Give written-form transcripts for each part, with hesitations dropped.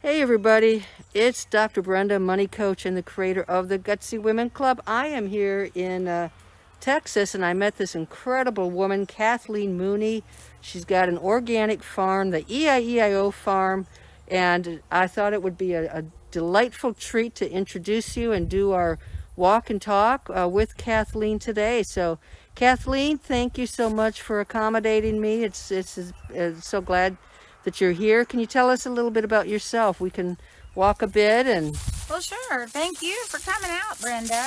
Hey everybody, it's Dr. Brenda, money coach and the creator of the Gutsy Women Club. I am here in Texas and I met this incredible woman, Kathleen Mooney. She's got an organic farm, the EIEIO farm, and I thought it would be a delightful treat to introduce you and do our walk and talk with Kathleen today. So Kathleen, thank you so much for accommodating me. It's so glad that you're here. Can you tell us a little bit about yourself? We can walk a bit and... Well, sure. Thank you for coming out, Brenda.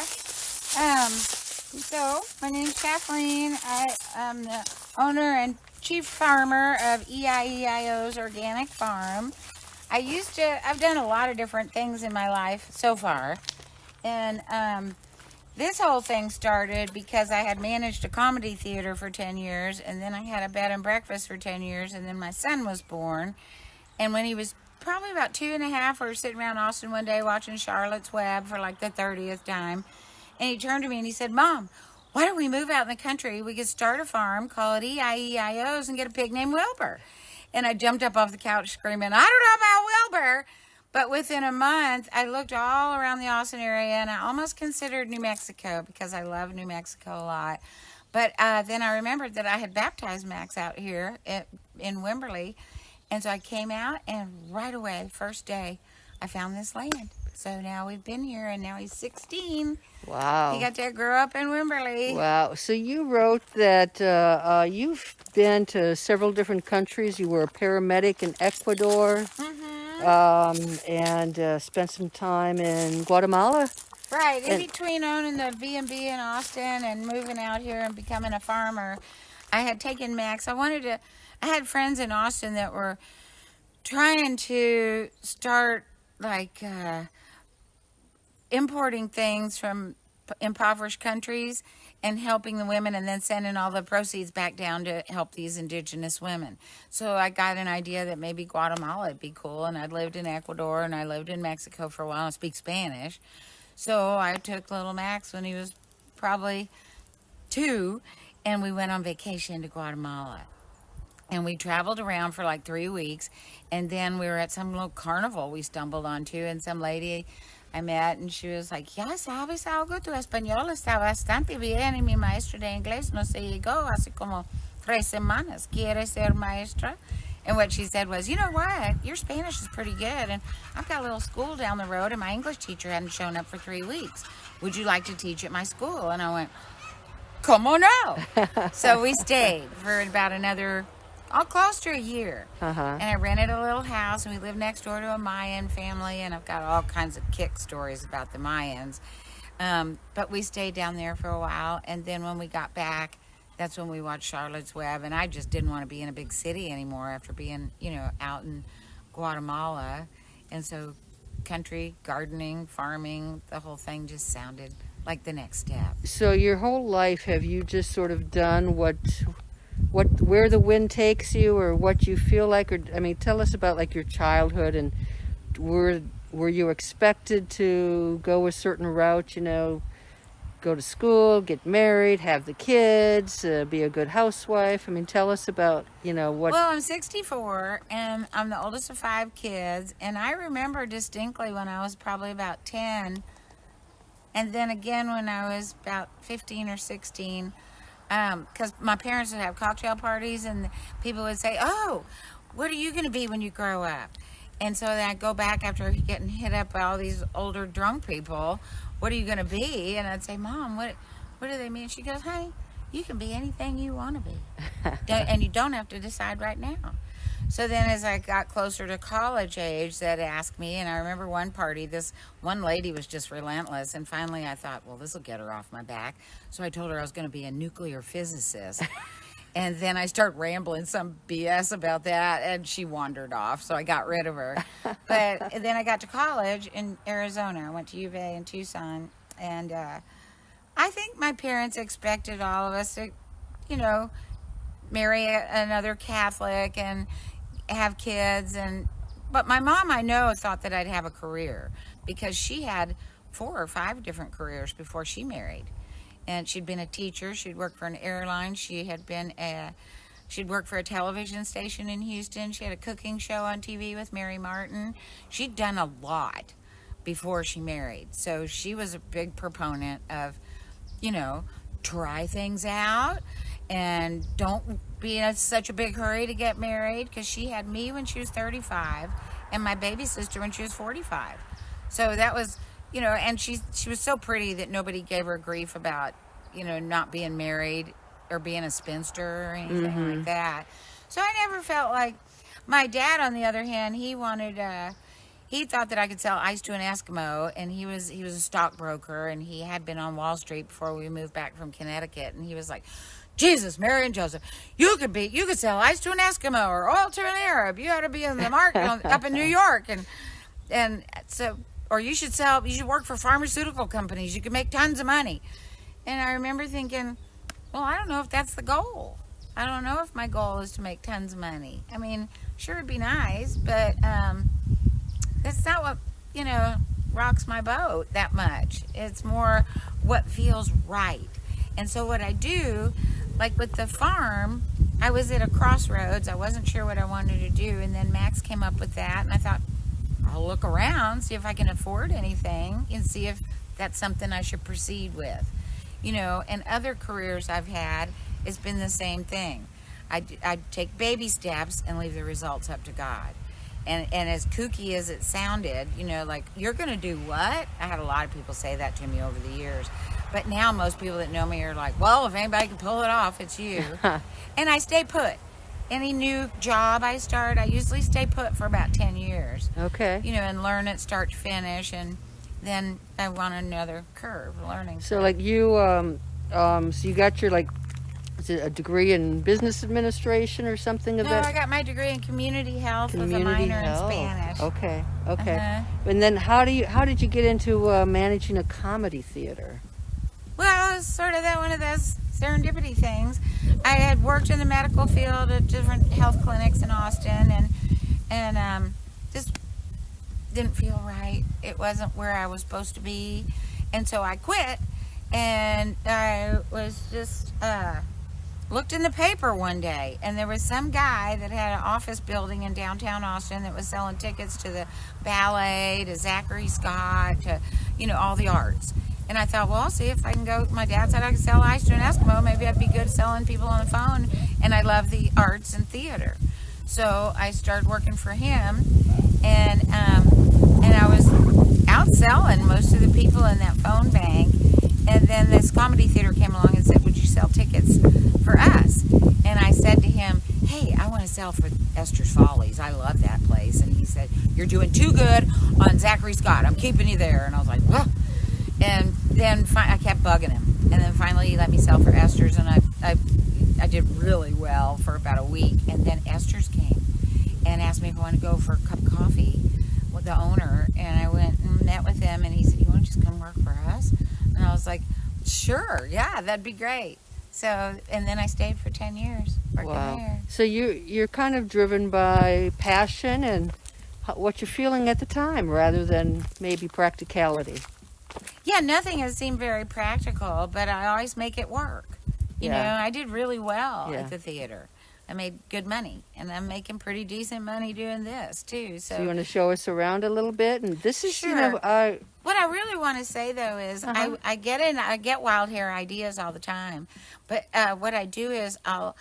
So my name's Kathleen. I am the owner and chief farmer of EIEIO's Organic Farm. I've done a lot of different things in my life so far. And this whole thing started because I had managed a comedy theater for 10 years, and then I had a bed and breakfast for 10 years, and then my son was born. And when he was probably about 2.5, we were sitting around Austin one day watching Charlotte's Web for like the 30th time. And he turned to me and he said, "Mom, why don't we move out in the country? We could start a farm, call it EIEIO's, and get a pig named Wilbur." And I jumped up off the couch screaming, "I don't know about Wilbur." But within a month, I looked all around the Austin area, and I almost considered New Mexico because I love New Mexico a lot. But then I remembered that I had baptized Max out here in Wimberly. And so I came out, and right away, first day, I found this land. So now we've been here, and now he's 16. Wow. He got to grow up in Wimberly. Wow. So you wrote that you've been to several different countries. You were a paramedic in Ecuador. And spent some time in Guatemala. Right, in between owning the B&B in Austin and moving out here and becoming a farmer, I had taken Max. I had friends in Austin that were trying to start importing things from impoverished countries and helping the women, and then sending all the proceeds back down to help these indigenous women. So I got an idea that maybe Guatemala would be cool, and I'd lived in Ecuador and I lived in Mexico for a while and speak Spanish. So I took little Max when he was probably 2, and we went on vacation to Guatemala. And we traveled around for like 3 weeks, and then we were at some little carnival we stumbled onto, and some lady I met, and she was like, "Ya sabes algo, tu español está bastante bien, y mi maestra de inglés no se llegó hace como 3 semanas. ¿Quieres ser maestra?" And what she said was, "You know what? Your Spanish is pretty good, and I've got a little school down the road, and my English teacher hadn't shown up for 3 weeks. Would you like to teach at my school?" And I went, "Como no?" So we stayed for about another, close to a year. And I rented a little house, and we lived next door to a Mayan family, and I've got all kinds of kick stories about the Mayans. But we stayed down there for a while, and then when we got back, that's when we watched Charlotte's Web, and I just didn't want to be in a big city anymore after being, out in Guatemala. And so country, gardening, farming, the whole thing just sounded like the next step. So your whole life, have you just sort of done where the wind takes you, or what you feel like? Or I mean, tell us about like your childhood, and were you expected to go a certain route, go to school, get married, have the kids, be a good housewife? I mean, tell us about, what... Well, I'm 64, and I'm the oldest of 5 kids, and I remember distinctly when I was probably about 10, and then again when I was about 15 or 16, because my parents would have cocktail parties, and people would say, "Oh, what are you going to be when you grow up?" And so then I'd go back after getting hit up by all these older drunk people. "What are you going to be?" And I'd say, "Mom, what do they mean?" She goes, "Honey, you can be anything you want to be. And you don't have to decide right now." So then as I got closer to college age, they'd ask me, and I remember one party, this one lady was just relentless, and finally I thought, well, this will get her off my back. So I told her I was going to be a nuclear physicist. And then I started rambling some BS about that, and she wandered off, so I got rid of her. But then I got to college in Arizona. I went to U of A in Tucson, and I think my parents expected all of us to, marry another Catholic and have kids. But my mom, I know, thought that I'd have a career, because she had 4 or 5 different careers before she married. And she'd been a teacher. She'd worked for an airline. She had been She'd worked for a television station in Houston. She had a cooking show on TV with Mary Martin. She'd done a lot before she married. So she was a big proponent of, try things out and don't be in such a big hurry to get married, because she had me when she was 35 and my baby sister when she was 45. So that was, and she was so pretty that nobody gave her grief about, not being married or being a spinster or anything like that. So I never felt like. My dad, on the other hand, he thought that I could sell ice to an Eskimo, and he was a stockbroker, and he had been on Wall Street before we moved back from Connecticut, and he was like, Jesus, Mary and Joseph, you could sell ice to an Eskimo or oil to an Arab. You ought to be in the market up in New York, and so, or you should work for pharmaceutical companies. You could make tons of money. And I remember thinking, well, I don't know if that's the goal. I don't know if my goal is to make tons of money. I mean, sure, it'd be nice, but that's not what, rocks my boat that much. It's more what feels right. And so what I do, like with the farm, I was at a crossroads. I wasn't sure what I wanted to do. And then Max came up with that. And I thought, I'll look around, see if I can afford anything, and see if that's something I should proceed with. And other careers I've had, it's been the same thing. I'd take baby steps and leave the results up to God. And as kooky as it sounded, like, you're going to do what? I had a lot of people say that to me over the years. But now most people that know me are like, well, if anybody can pull it off, it's you. And I stay put. Any new job I start, I usually stay put for about 10 years. Okay. And learn it start to finish, and then I want another learning curve. So like you, so you got your, like, is it a degree in business administration or something of that? No, I got my degree in community health with a minor in Spanish. Okay. And then how did you get into managing a comedy theater? Well, it was sort of one of those serendipity things. I had worked in the medical field at different health clinics in Austin, and just didn't feel right. It wasn't where I was supposed to be, and so I quit. And I was just looked in the paper one day, and there was some guy that had an office building in downtown Austin that was selling tickets to the ballet, to Zachary Scott, to all the arts. And I thought, well, I'll see if I can go. My dad said I could sell ice to an Eskimo. Maybe I'd be good selling people on the phone. And I love the arts and theater. So I started working for him. And I was out selling most of the people in that phone bank. And then this comedy theater came along and said, would you sell tickets for us? And I said to him, hey, I want to sell for Esther's Follies. I love that place. And he said, you're doing too good on Zachary Scott. I'm keeping you there. And I was like, well. And then I kept bugging him, and then finally he let me sell for Esther's, and I did really well for about a week. And then Esther's came and asked me if I wanted to go for a cup of coffee with the owner, and I went and met with him, and he said, you want to just come work for us? And I was like, sure, yeah, that'd be great. So, and then I stayed for 10 years working there. So you're kind of driven by passion and what you're feeling at the time, rather than maybe practicality. Yeah, nothing has seemed very practical, but I always make it work. You know, I did really well at the theater. I made good money, and I'm making pretty decent money doing this too. So you want to show us around a little bit? And this is, what I really want to say though is I get wild hair ideas all the time, but what I do is for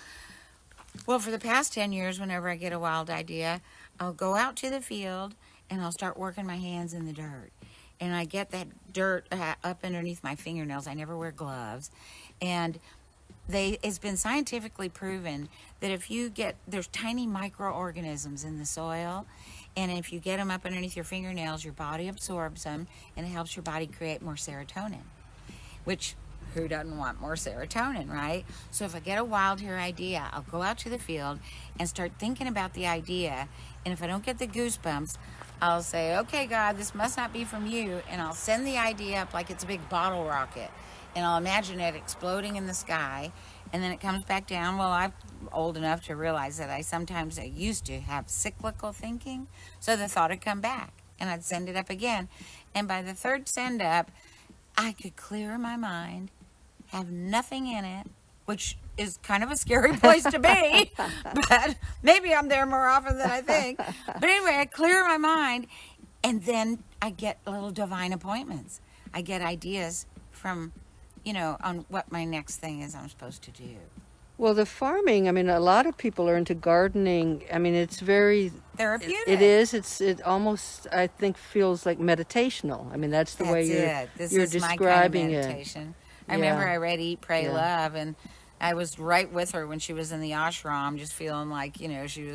the past 10 years, whenever I get a wild idea, I'll go out to the field and I'll start working my hands in the dirt. And I get that dirt up underneath my fingernails. I never wear gloves. And it's been scientifically proven that there's tiny microorganisms in the soil. And if you get them up underneath your fingernails, your body absorbs them, and it helps your body create more serotonin. Which, who doesn't want more serotonin, right? So if I get a wild hair idea, I'll go out to the field and start thinking about the idea. And if I don't get the goosebumps, I'll say, okay, God, this must not be from you. And I'll send the idea up like it's a big bottle rocket. And I'll imagine it exploding in the sky. And then it comes back down. Well, I'm old enough to realize that I used to have cyclical thinking. So the thought would come back. And I'd send it up again. And by the third send up, I could clear my mind, have nothing in it, which is kind of a scary place to be, but maybe I'm there more often than I think. But anyway, I clear my mind, and then I get little divine appointments. I get ideas from, on what my next thing is I'm supposed to do. Well, the farming, I mean, a lot of people are into gardening. I mean, it's very therapeutic. It is. It almost, I think, feels like meditational. I mean, that's the way you're describing my kind of meditation. it. I remember I read Eat, Pray, Love, and I was right with her when she was in the ashram, just feeling like, she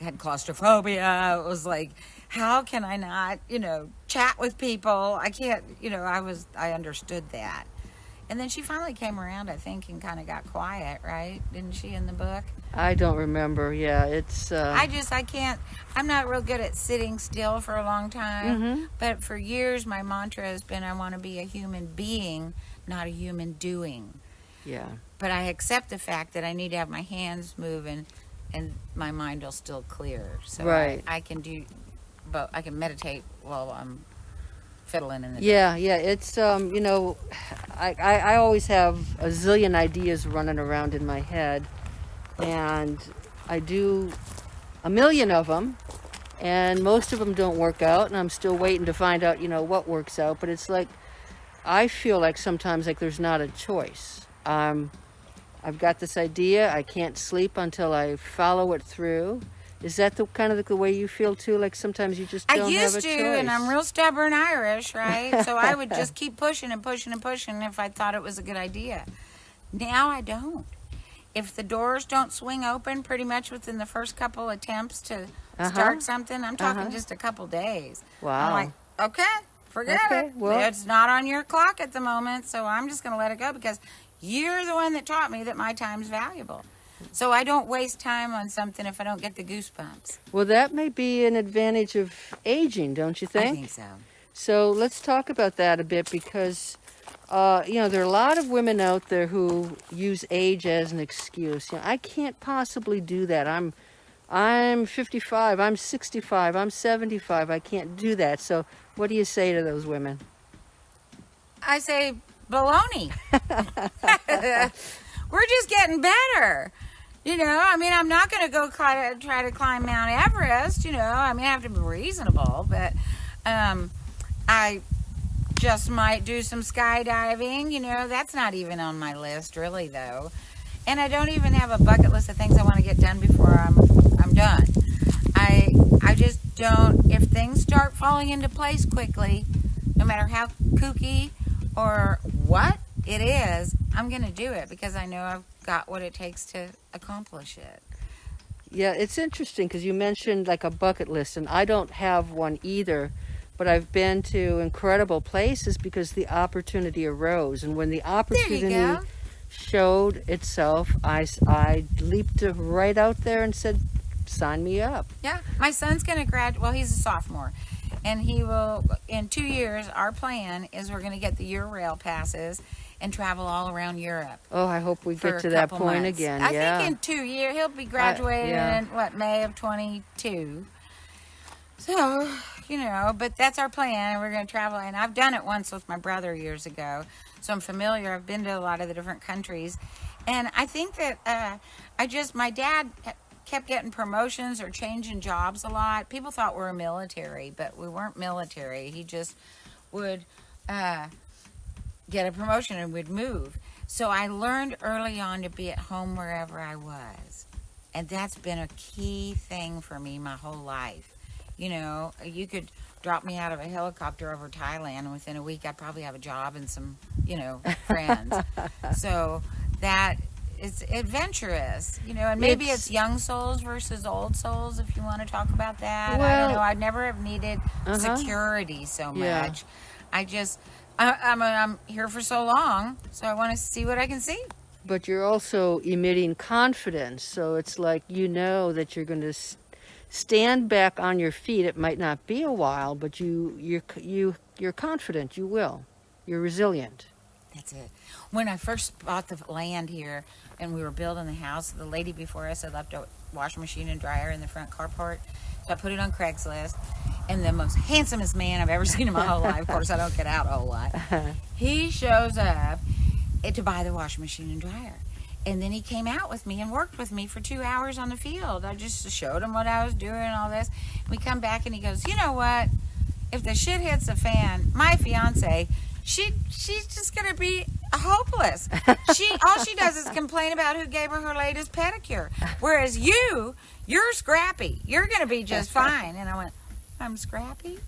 had claustrophobia. It was like, how can I not, chat with people? I can't, I understood that. And then she finally came around, I think, and kind of got quiet, right? Didn't she, in the book? I don't remember. Yeah, it's... I can't, I'm not real good at sitting still for a long time. But for years, my mantra has been, I want to be a human being, not a human doing. Yeah. But I accept the fact that I need to have my hands moving, and my mind will still clear. So right. I can do, but I can meditate while I'm fiddling in the yeah it's I always have a zillion ideas running around in my head, and I do a million of them, and most of them don't work out, and I'm still waiting to find out what works out. But it's like I feel like sometimes like there's not a choice. I've got this idea, I can't sleep until I follow it through. Is that the kind of the way you feel too? Like sometimes you just don't have a choice. I used to, and I'm real stubborn Irish, right? So I would just keep pushing and pushing and pushing if I thought it was a good idea. Now I don't. If the doors don't swing open pretty much within the first couple attempts to start something, I'm talking just a couple days. Wow. I'm like, okay, forget it. Well, it's not on your clock at the moment, so I'm just going to let it go because you're the one that taught me that my time's valuable. So I don't waste time on something if I don't get the goosebumps. Well, that may be an advantage of aging, don't you think? I think so. So let's talk about that a bit because, there are a lot of women out there who use age as an excuse. I can't possibly do that. I'm 55, I'm 65, I'm 75. I can't do that. So what do you say to those women? I say, baloney. We're just getting better. I'm not going to go try to climb Mount Everest, I have to be reasonable, but I just might do some skydiving, that's not even on my list really though. And I don't even have a bucket list of things I want to get done before I'm done. I just don't, if things start falling into place quickly, no matter how kooky or what it is, I'm going to do it because I know I've got what it takes to accomplish it. Yeah, it's interesting because you mentioned like a bucket list, and I don't have one either, but I've been to incredible places because the opportunity arose, and when the opportunity showed itself, I leaped right out there and said, sign me up. Yeah, my son's going to graduate, well, he's a sophomore, and he will, in 2 years, our plan is we're going to get the Eurail passes and travel all around Europe. Oh, I hope we get to that point months. again. I think in 2 years, he'll be graduating in, May of 22. So, but that's our plan. We're going to travel, and I've done it once with my brother years ago, so I'm familiar. I've been to a lot of the different countries, and I think that my dad kept getting promotions or changing jobs a lot. People thought we were military, but we weren't military. He just would get a promotion and would move. So I learned early on to be at home wherever I was. And that's been a key thing for me my whole life. You could drop me out of a helicopter over Thailand, and within a week I'd probably have a job and some, friends. So that it's adventurous, and maybe it's young souls versus old souls, if you want to talk about that. Well, I don't know. I'd never have needed security so much. I'm here for so long, so I want to see what I can see. But you're also emitting confidence, so it's like that you're going to stand back on your feet. It might not be a while, but you're confident. You will. You're resilient. That's it. When I first bought the land here and we were building the house, the lady before us had left a washing machine and dryer in the front carport, so I put it on Craigslist. And the most handsomest man I've ever seen in my whole life, of course I don't get out a whole lot, he shows up to buy the washing machine and dryer. And then he came out with me and worked with me for 2 hours on the field. I just showed him what I was doing and all this. We come back and he goes, you know what? If the shit hits the fan, my fiance, she's just gonna be hopeless. All she does is complain about who gave her latest pedicure. Whereas you're scrappy. You're gonna be just fine. And I went, I'm scrappy?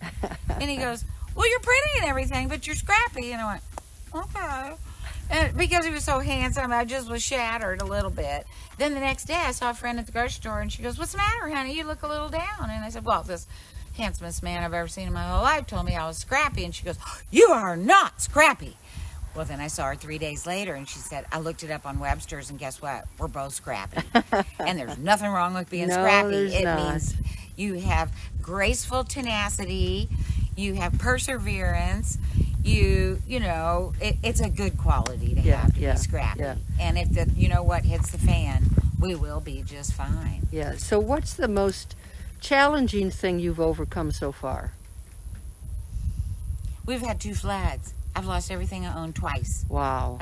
And he goes, well, you're pretty and everything, but you're scrappy. And I went, okay. And because he was so handsome, I just was shattered a little bit. Then the next day, I saw a friend at the grocery store, and she goes, what's the matter, honey? You look a little down. And I said, well, this handsomest man I've ever seen in my whole life told me I was scrappy. And she goes, you are not scrappy. Well, then I saw her 3 days later, and she said, I looked it up on Webster's, and guess what? We're both scrappy. And there's nothing wrong with being scrappy. It means you have graceful tenacity, you have perseverance, you know, it's a good quality to have to be scrappy. Yeah. And if what hits the fan, we will be just fine. Yeah. So what's the most challenging thing you've overcome so far? We've had 2 floods. I've lost everything I own twice. Wow.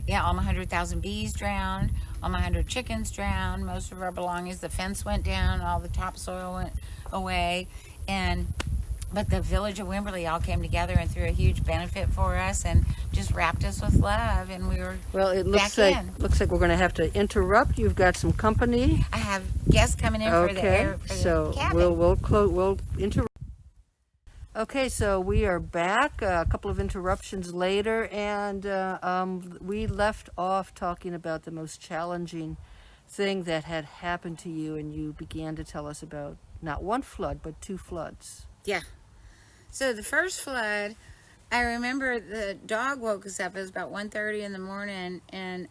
Yeah, all my 100,000 bees drowned, all my 100 chickens drowned, most of our belongings, the fence went down, all the topsoil went away, but the village of Wimberly all came together and threw a huge benefit for us and just wrapped us with love, and we were looks like we're going to have to interrupt. You've got some company. I have guests coming in for the cabin. We'll interrupt. Okay, so we are back. A couple of interruptions later, and we left off talking about the most challenging thing that had happened to you, and you began to tell us about not one flood, but 2 floods. Yeah. So the first flood, I remember the dog woke us up. It was about 1:30 in the morning, and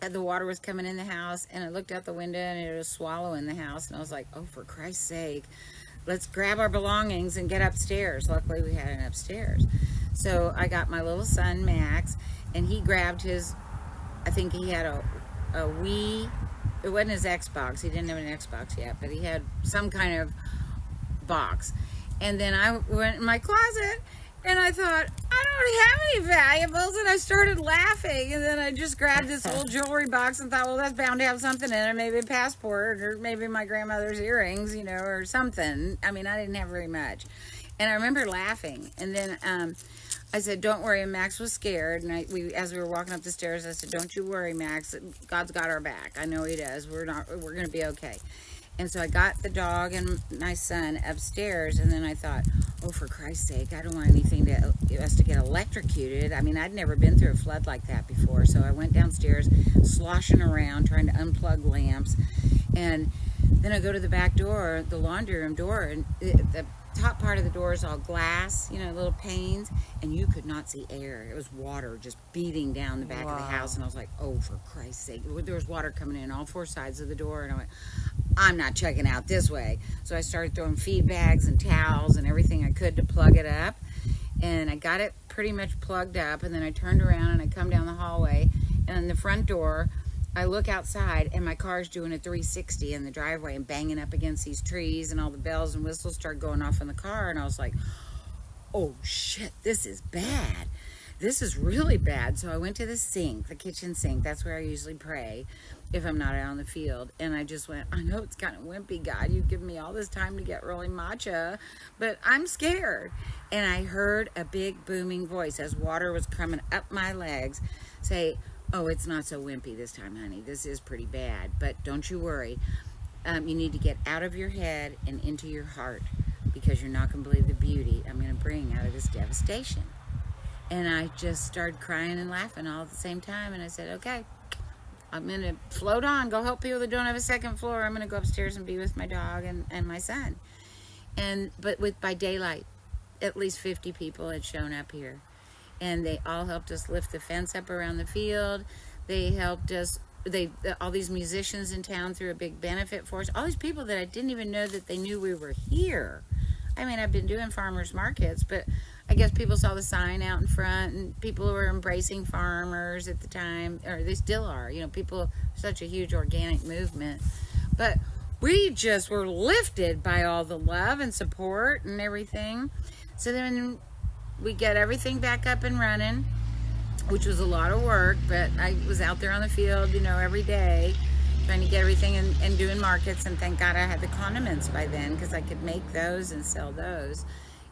the water was coming in the house, and I looked out the window, and it was swallowing the house, and I was like, oh, for Christ's sake, let's grab our belongings and get upstairs. Luckily, we had an upstairs. So I got my little son, Max, and he grabbed his, I think he had a Wii, it wasn't his Xbox, he didn't have an Xbox yet, but he had some kind of box. And then I went in my closet, and I thought, I don't have any valuables, and I started laughing, and then I just grabbed this little jewelry box and thought, well, that's bound to have something in it, maybe a passport, or maybe my grandmother's earrings, or something. I mean, I didn't have very much. And I remember laughing, and then I said, don't worry, and Max was scared, and as we were walking up the stairs, I said, don't you worry, Max, God's got our back. I know he does. We're going to be okay. And so I got the dog and my son upstairs, and then I thought, oh, for Christ's sake, I don't want us to get electrocuted. I mean, I'd never been through a flood like that before. So I went downstairs, sloshing around, trying to unplug lamps. And then I go to the back door, the laundry room door, and the top part of the door is all glass, little panes, and you could not see air. It was water just beating down the back of the house. And I was like, oh, for Christ's sake. There was water coming in all 4 sides of the door, and I went, I'm not checking out this way. So I started throwing feed bags and towels and everything I could to plug it up. And I got it pretty much plugged up. And then I turned around and I come down the hallway. And in the front door, I look outside, and my car's doing a 360 in the driveway and banging up against these trees, and all the bells and whistles start going off in the car. And I was like, oh, shit, this is bad. This is really bad. So I went to the sink, the kitchen sink. That's where I usually pray if I'm not out on the field. And I just went, I know it's kind of wimpy, God. You've given me all this time to get really matcha, but I'm scared. And I heard a big booming voice as water was coming up my legs say, oh, it's not so wimpy this time, honey. This is pretty bad, but don't you worry. You need to get out of your head and into your heart, because you're not going to believe the beauty I'm going to bring out of this devastation. And I just started crying and laughing all at the same time. And I said, okay, I'm going to float on, go help people that don't have a second floor. I'm going to go upstairs and be with my dog and my son. But by daylight, at least 50 people had shown up here. And they all helped us lift the fence up around the field. They helped us, all these musicians in town threw a big benefit for us. All these people that I didn't even know that they knew we were here. I mean, I've been doing farmers markets, but I guess people saw the sign out in front, and people were embracing farmers at the time, or they still are. People, such a huge organic movement. But we just were lifted by all the love and support and everything. So then we get everything back up and running, which was a lot of work, but I was out there on the field, every day trying to get everything and doing markets. And thank God I had the condiments by then, because I could make those and sell those.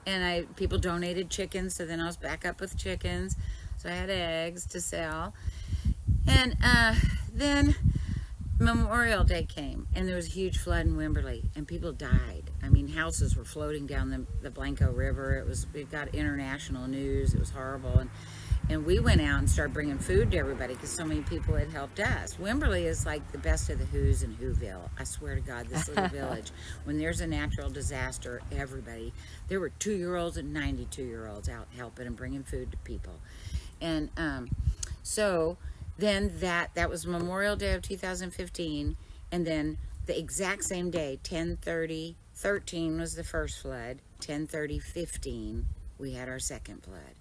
And people donated chickens, so then I was back up with chickens. So I had eggs to sell. And then Memorial Day came, and there was a huge flood in Wimberly, and people died. I mean, houses were floating down the Blanco River. It got international news. It was horrible. And we went out and started bringing food to everybody, because so many people had helped us. Wimberly is like the best of the Who's in Whoville. I swear to God, this little village, when there's a natural disaster, there were 2-year-olds and 92-year-olds out helping and bringing food to people. And so then that was Memorial Day of 2015, and then the exact same day, 10/30/13 was the first flood. 10/30/15 we had our second flood.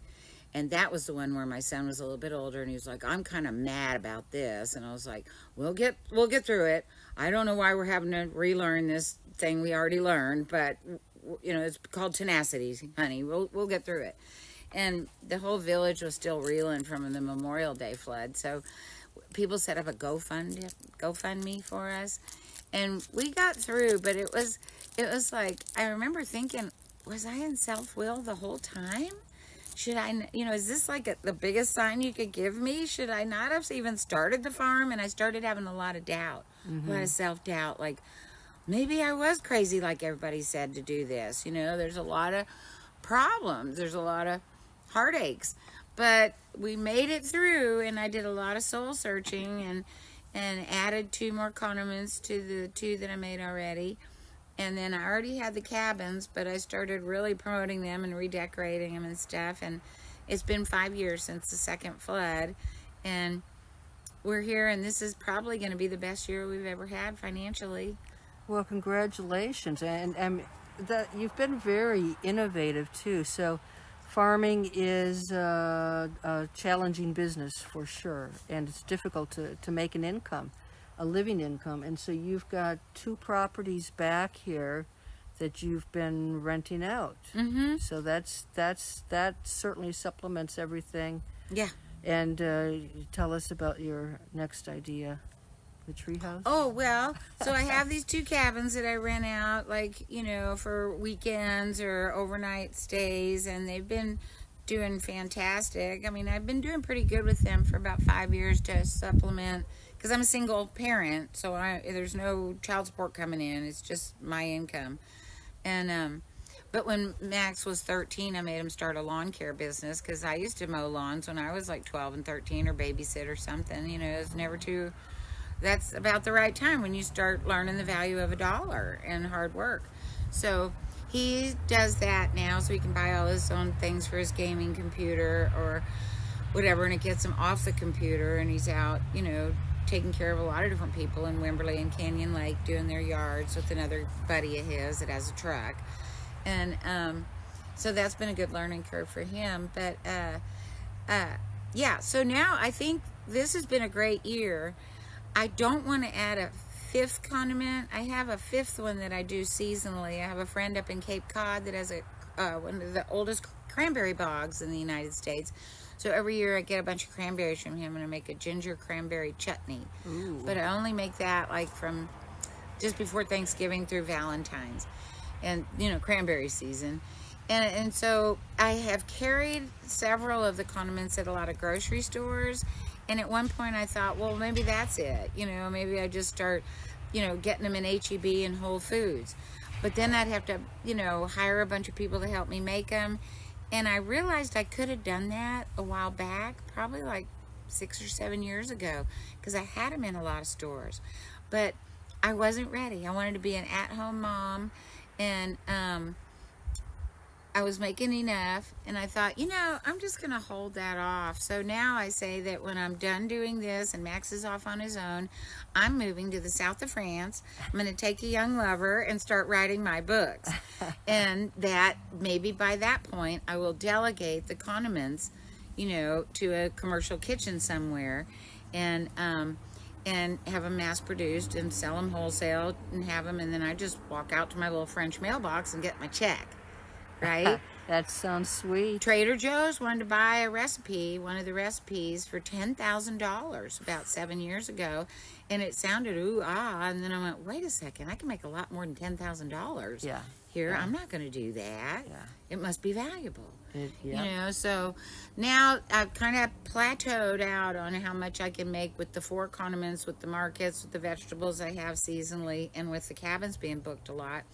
And that was the one where my son was a little bit older, and he was like, I'm kind of mad about this. And I was like, we'll get through it. I don't know why we're having to relearn this thing we already learned, but it's called tenacity, honey. We'll get through it. And the whole village was still reeling from the Memorial Day flood. So people set up a GoFundMe for us, and we got through. But it was like, I remember thinking, was I in self-will the whole time? Should I, is this like the biggest sign you could give me? Should I not have even started the farm? And I started having a lot of doubt, a lot of self-doubt. Like, maybe I was crazy like everybody said to do this. There's a lot of problems. There's a lot of heartaches. But we made it through, and I did a lot of soul searching and added 2 more condiments to the 2 that I made already. And then I already had the cabins, but I started really promoting them and redecorating them and stuff. And it's been 5 years since the second flood, and we're here, and this is probably going to be the best year we've ever had financially. Well, congratulations. And you've been very innovative too. So farming is a challenging business for sure, and it's difficult to make an income, a living income. And so you've got 2 properties back here that you've been renting out. So that certainly supplements everything. Yeah. And tell us about your next idea, the treehouse. Oh, well, so I have these 2 cabins that I rent out, like, for weekends or overnight stays, and they've been doing fantastic. I mean, I've been doing pretty good with them for about 5 years to supplement, because I'm a single parent, so there's no child support coming in. It's just my income. And but when Max was 13, I made him start a lawn care business, because I used to mow lawns when I was like 12 and 13, or babysit or something. It's never too... That's about the right time when you start learning the value of $1 and hard work. So he does that now, so he can buy all his own things for his gaming computer or whatever, and it gets him off the computer, and he's out, taking care of a lot of different people in Wimberly and Canyon Lake, doing their yards with another buddy of his that has a truck. And so that's been a good learning curve for him. But yeah, so now I think this has been a great year. I don't want to add a 5th condiment. I have a 5th one that I do seasonally. I have a friend up in Cape Cod that has one of the oldest cranberry bogs in the United States. So every year I get a bunch of cranberries from him, and I make a ginger cranberry chutney. Ooh. But I only make that like from just before Thanksgiving through Valentine's, and cranberry season. And so I have carried several of the condiments at a lot of grocery stores. And at one point I thought, well, maybe that's it. Maybe I just start, getting them in H-E-B and Whole Foods. But then I'd have to, hire a bunch of people to help me make them. And I realized I could have done that a while back, probably like 6 or 7 years ago, because I had them in a lot of stores. But I wasn't ready. I wanted to be an at-home mom, and I was making enough, and I thought, I'm just going to hold that off. So now I say that when I'm done doing this and Max is off on his own, I'm moving to the south of France. I'm going to take a young lover and start writing my books. And that maybe by that point, I will delegate the condiments, to a commercial kitchen somewhere, and have them mass produced and sell them wholesale and have them. And then I just walk out to my little French mailbox and get my check. Right? That sounds sweet. Trader Joe's wanted to buy a recipe, one of the recipes, for $10,000 about 7 years ago, and it sounded ooh ah, and then I went, wait a second, I can make a lot more than $10,000 Yeah. here. Yeah. I'm not going to do that. Yeah. It must be valuable. Yeah. You know, so now I've kind of plateaued out on how much I can make with the 4 condiments, with the markets, with the vegetables I have seasonally, and with the cabins being booked a lot.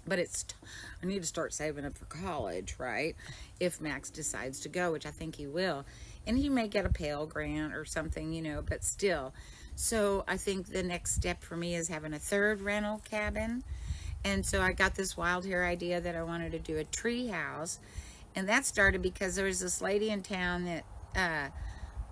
But I need to start saving up for college, right? If Max decides to go, which I think he will. And he may get a Pell Grant or something, you know, but still. So I think the next step for me is having a 3rd rental cabin. And so I got this wild hair idea that I wanted to do a tree house. And that started because there was this lady in town that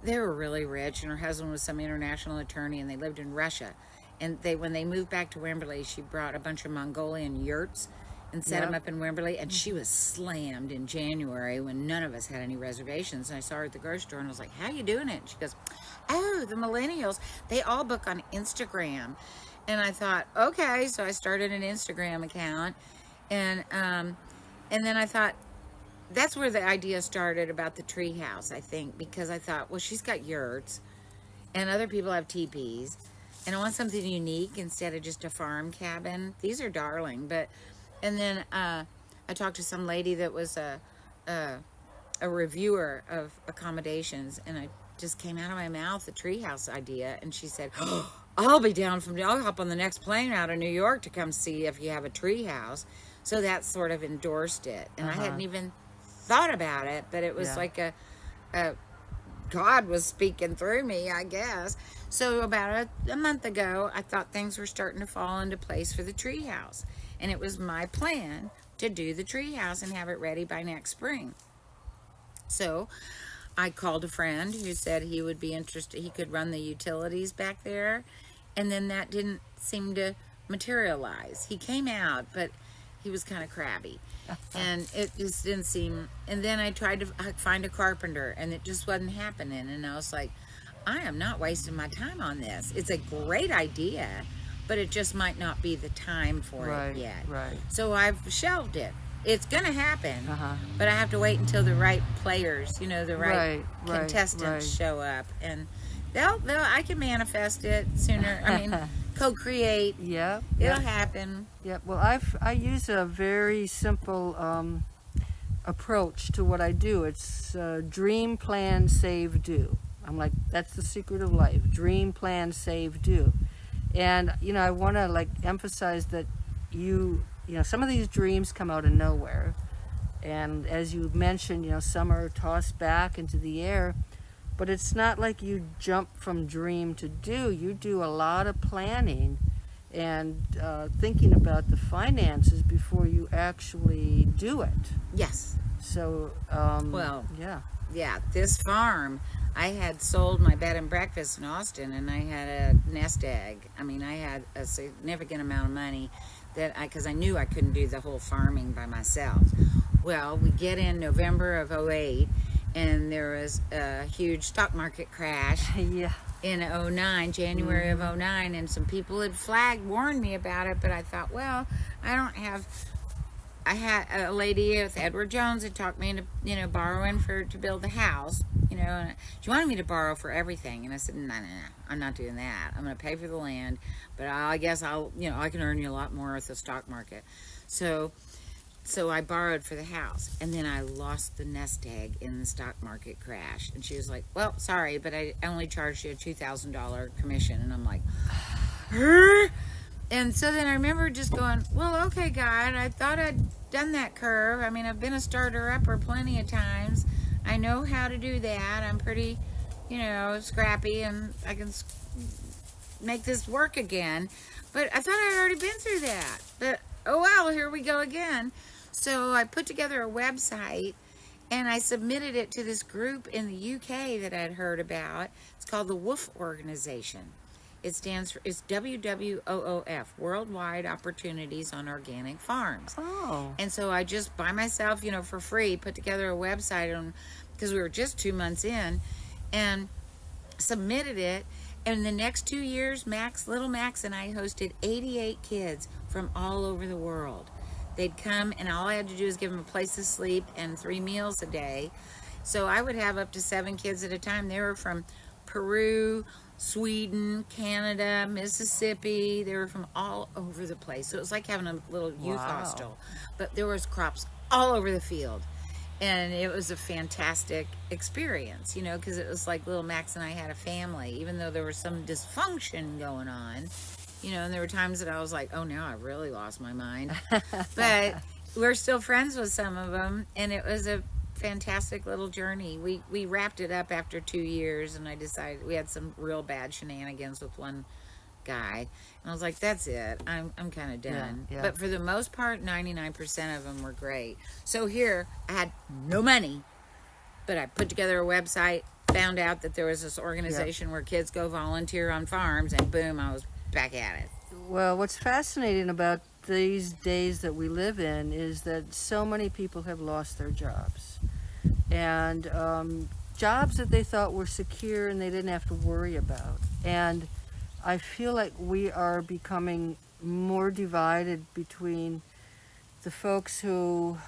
they were really rich, and her husband was some international attorney, and they lived in Russia. And when they moved back to Wimberly, she brought a bunch of Mongolian yurts and set them up in Wimberly. And she was slammed in January when none of us had any reservations. And I saw her at the grocery store, and I was like, how are you doing it? And she goes, oh, the millennials, they all book on Instagram. And I thought, okay. So I started an Instagram account. And then I thought, that's where the idea started about the tree house, I think. Because I thought, well, she's got yurts, and other people have teepees. And I want something unique instead of just a farm cabin. These are darling, and then I talked to some lady that was a reviewer of accommodations, and I just came out of my mouth the treehouse idea, and she said, oh, I'll hop on the next plane out of New York to come see if you have a treehouse. So that sort of endorsed it, and I hadn't even thought about it, but it was like a God was speaking through me, I guess. So about a month ago, I thought things were starting to fall into place for the treehouse. And it was my plan to do the treehouse and have it ready by next spring. So I called a friend who said he would be interested. He could run the utilities back there. And then that didn't seem to materialize. He came out, but he was kind of crabby. And it just didn't seem. And then I tried to find a carpenter, and it just wasn't happening. And I was like, I am not wasting my time on this. It's a great idea, but it just might not be the time for it yet. Right. So I've shelved it. It's going to happen, but I have to wait until the right players, you know, the right contestants show up. And I can manifest it sooner. I mean, co-create. Yep. It'll happen. Yep. Well, I use a very simple approach to what I do. It's dream, plan, save, do. I'm like, that's the secret of life. Dream, plan, save, do. And, you know, I want to like emphasize that you know, some of these dreams come out of nowhere. And as you mentioned, you know, some are tossed back into the air. But it's not like you jump from dream to do. You do a lot of planning and thinking about the finances before you actually do it. Yes. So, yeah, this farm, I had sold my bed and breakfast in Austin, and I had a nest egg. I mean, I had a significant amount of money because I knew I couldn't do the whole farming by myself. Well, we get in November of 2008, and there was a huge stock market crash in 2009, January of 2009, and some people had warned me about it, but I thought, well, I had a lady with Edward Jones had talked me into, you know, borrowing to build the house, you know, and she wanted me to borrow for everything, and I said, no, I'm not doing that. I'm going to pay for the land, but I guess I can earn you a lot more with the stock market. So I borrowed for the house, and then I lost the nest egg in the stock market crash. And she was like, well, sorry, but I only charged you a $2,000 commission. And I'm like, and so then I remember just going, well, okay, God, I thought I'd done that curve. I mean, I've been a starter-upper plenty of times. I know how to do that. I'm pretty, you know, scrappy, and I can make this work again. But I thought I'd already been through that. But, oh, well, here we go again. So I put together a website, and I submitted it to this group in the UK that I'd heard about. It's called the WOOF Organization. It's WWOOF, Worldwide Opportunities on Organic Farms. Oh. And so I just, by myself, you know, for free, put together a website because we were just 2 months in, and submitted it. And the next 2 years, little Max and I hosted 88 kids from all over the world. They'd come, and all I had to do was give them a place to sleep and 3 meals a day. So I would have up to 7 kids at a time. They were from Peru, Sweden, Canada, Mississippi. They were from all over the place. So it was like having a little youth Wow. hostel. But there was crops all over the field. And it was a fantastic experience, you know, because it was like little Max and I had a family, even though there was some dysfunction going on, you know, and there were times that I was like, oh, now I really lost my mind. But we're still friends with some of them, and it was a fantastic little journey. We wrapped it up after 2 years, and I decided we had some real bad shenanigans with one guy, and I was like, that's it, I'm kind of done. Yeah. But for the most part, 99% of them were great. So here I had no money, but I put together a website, found out that there was this organization where kids go volunteer on farms, and boom, I was back at it. Well, what's fascinating about these days that we live in is that so many people have lost their jobs, and jobs that they thought were secure and they didn't have to worry about. And I feel like we are becoming more divided between the folks who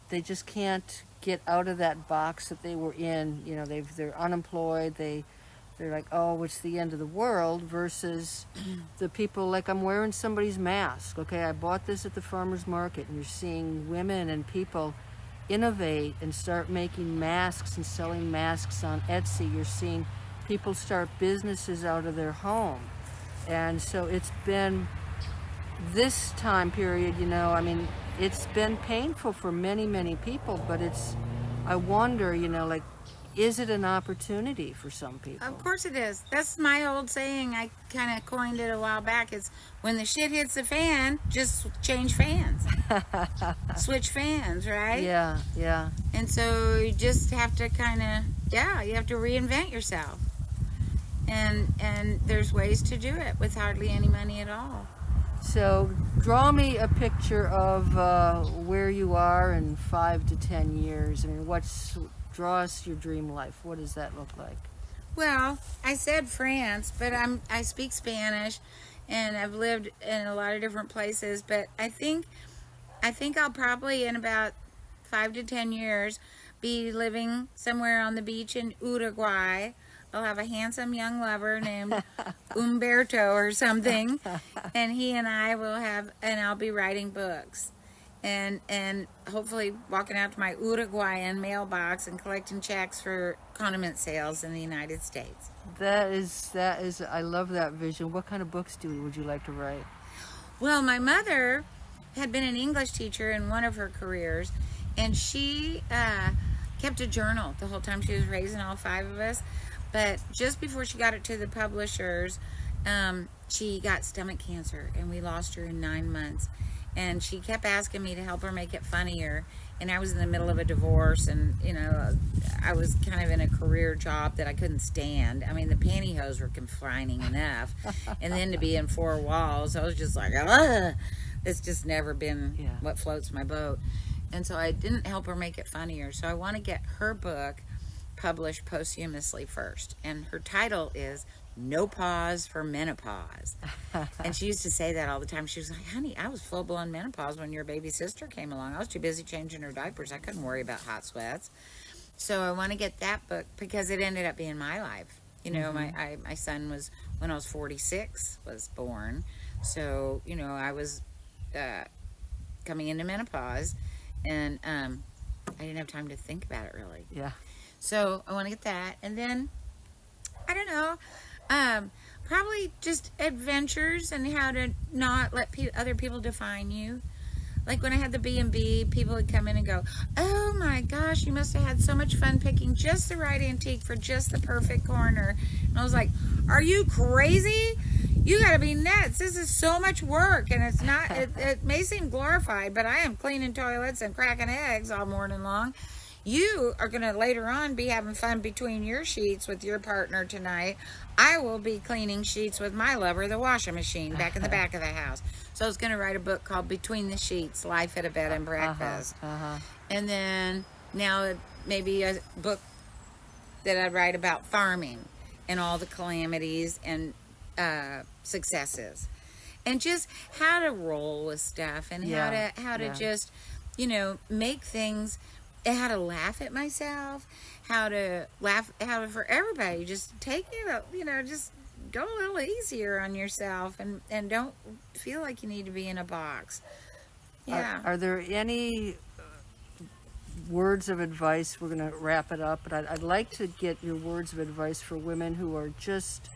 they just can't get out of that box that they were in. You know, they're unemployed. They're like, oh, it's the end of the world, versus the people like, I'm wearing somebody's mask. Okay, I bought this at the farmer's market, and you're seeing women and people innovate and start making masks and selling masks on Etsy. You're seeing people start businesses out of their home. And so it's been this time period, you know, I mean, it's been painful for many, many people, but I wonder, you know, like, is it an opportunity for some people? Of course it is. That's my old saying. I kind of coined it a while back. It's when the shit hits the fan, just change fans. Switch fans, right? Yeah. And so you just have to you have to reinvent yourself. And there's ways to do it with hardly any money at all. So draw me a picture of where you are in 5 to 10 years. I mean, draw us your dream life. What does that look like? Well, I said France, but I speak Spanish, and I've lived in a lot of different places. But I think I'll probably, in about 5 to 10 years, be living somewhere on the beach in Uruguay. I'll have a handsome young lover named Umberto or something, and he and I will I'll be writing books, and hopefully walking out to my Uruguayan mailbox and collecting checks for condiment sales in the United States. That is, I love that vision. What kind of books would you like to write? Well, my mother had been an English teacher in one of her careers, and she kept a journal the whole time she was raising all 5 of us. But just before she got it to the publishers, she got stomach cancer, and we lost her in 9 months. And she kept asking me to help her make it funnier. And I was in the middle of a divorce, and, you know, I was kind of in a career job that I couldn't stand. I mean, the pantyhose were confining enough. And then to be in 4 walls, I was just like, ugh! It's just never been what floats my boat. And so I didn't help her make it funnier. So I want to get her book published posthumously first, and her title is No Pause for Menopause. And she used to say that all the time. She was like, honey, I was full-blown menopause when your baby sister came along. I was too busy changing her diapers. I couldn't worry about hot sweats. So I want to get that book, because it ended up being my life. You know, my son was, when I was 46, was born. So, you know, I was coming into menopause, and I didn't have time to think about it really. Yeah. So I want to get that. And then, I don't know, probably just adventures and how to not let other people define you. Like when I had the B&B, people would come in and go, oh my gosh, you must have had so much fun picking just the right antique for just the perfect corner. And I was like, are you crazy? You gotta be nuts. This is so much work, and it's not, it may seem glorified, but I am cleaning toilets and cracking eggs all morning long. You are going to later on be having fun between your sheets with your partner tonight. I will be cleaning sheets with my lover, the washing machine, back in the back of the house. So I was going to write a book called Between the Sheets, Life at a Bed and Breakfast. And then now maybe a book that I'd write about farming and all the calamities and successes. and just how to roll with stuff, and how to just, you know, make things, how to laugh at myself, how to for everybody, just take it, you know, just go a little easier on yourself, and don't feel like you need to be in a box. Yeah. Are there any words of advice? We're going to wrap it up, but I'd like to get your words of advice for women who are just,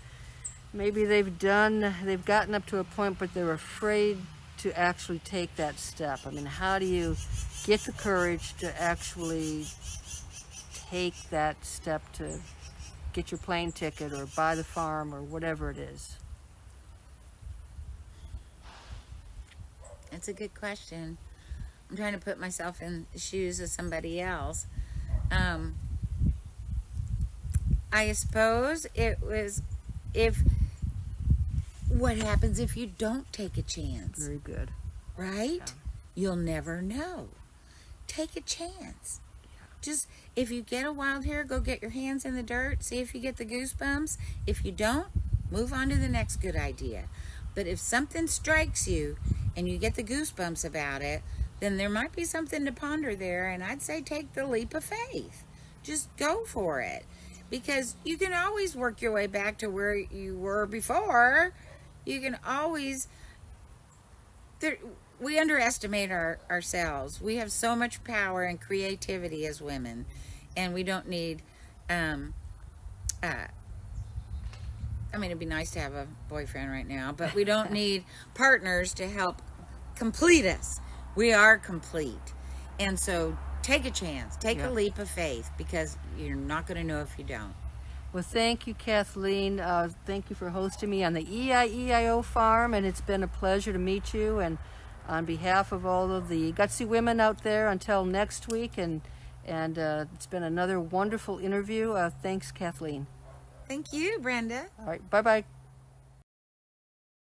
maybe they've gotten up to a point, but they're afraid to actually take that step. I mean, how do you get the courage to actually take that step to get your plane ticket or buy the farm or whatever it is? That's a good question. I'm trying to put myself in the shoes of somebody else. I suppose it was, what happens if you don't take a chance? Very good. Right? Yeah. You'll never know. Take a chance. Just, if you get a wild hair, go get your hands in the dirt, see if you get the goosebumps. If you don't, move on to the next good idea. But if something strikes you and you get the goosebumps about it, then there might be something to ponder there, and I'd say take the leap of faith. Just go for it, because you can always work your way back to where you were before. You can always, we underestimate ourselves. We have so much power and creativity as women, and we don't need, I mean, it'd be nice to have a boyfriend right now, but we don't need partners to help complete us. We are complete. And so take a chance, take a leap of faith, because you're not going to know if you don't. Well, thank you, Kathleen. Thank you for hosting me on the EIEIO farm, and it's been a pleasure to meet you. And on behalf of all of the Gutsy women out there, until next week, and it's been another wonderful interview. Thanks, Kathleen. Thank you, Brenda. All right, bye-bye.